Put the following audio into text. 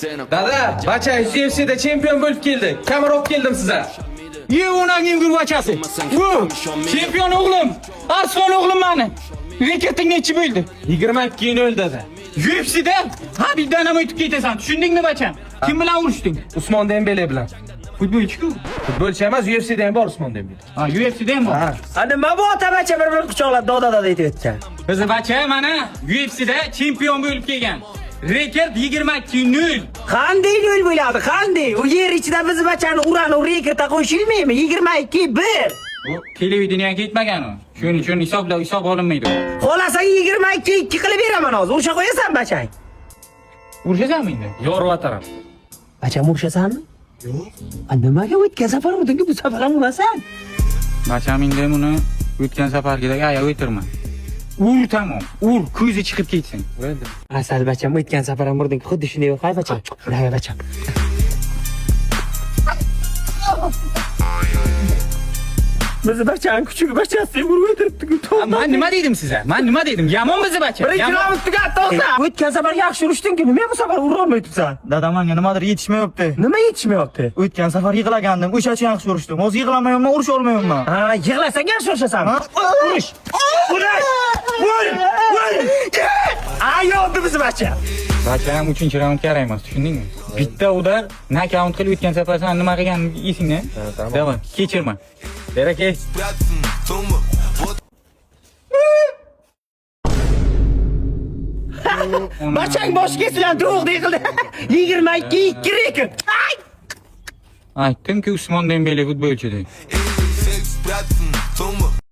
Dada, bacha UFC'da chempion bo'lib keldi. Kamera olib keldim sizga. Unangim gurbachasi. Chempion o'g'lim. Arslon o'g'lim meni. Rekording nechi bo'ldi? 22-0 dada. UFC'da Habibdan ham o'tib ketasan. Tushundingmi bacham? Kim bilan urushding? Usmon Dembele bilan. Futbolchi-ku. Futbolchi emas, UFC'da ham bor Usmon Dembele. Ha, UFC'da ham bor. Nima bu ota-bacha bir-birini quchoqlab doda aytib o'tgan. Bizi bacha mana UFC'da chempion bo'lib kelgan. Rekord 22-0. Qanday yo'l bo'ladi? Qanday? U yer ichida biz bachani urani rekordga qo'shilmaymi? 22-1. Bu televideniyega ketmagan u. Shuning uchun hisob olinmaydi. Xolasang 22-2 qilib beraman hozir. Ursha qo'yasan bachang. Urishasanmi endi? Yorvataram. Bacham urshasanmi? Yo'q. Nimaga o'tgan safar urdingki bu safar ham urasan? Bacham endi buni o'tgan safargidek ayab o'tirma. Ur tamom. Ur, ko'zi chiqib ketsin. Asal bacham o'tgan safar ham urding. Xuddi shunday yo'q, hay bacham. Hay bacham. Biz bachani kuchuk bachasi urib o'tiribdi-ku. Men nima dedim sizga? Men nima dedim? Yomon bizni bacha. Bir kilometr tugatdi o'ta. O'tgan safar yaxshi urishding-ku, nima bu safar ura olmay turibsan? Dadam menga nimadir yetishmayapti. Nima yetishmayapti? O'tgan safar yig'lagandim, o'sha uchun yaxshi urishdim. Hozir yig'lamayapman, urisha olmayapman. Ha, yig'lasang yaxshi urishasan. Urish! Urish! Vur! Ayoldi biz bacha. Bacham 3-raundga qaraymiz, tushundingmi? Bitta udar knockout qilib o'tgan safar sen nima qilganingni esingda? Davay, kechirma. Berakay. Bachang bosh kesilan to'g'ri qildi. 22-2 rekord. Aytdim-ku Usmon Dembele futbolchi deb.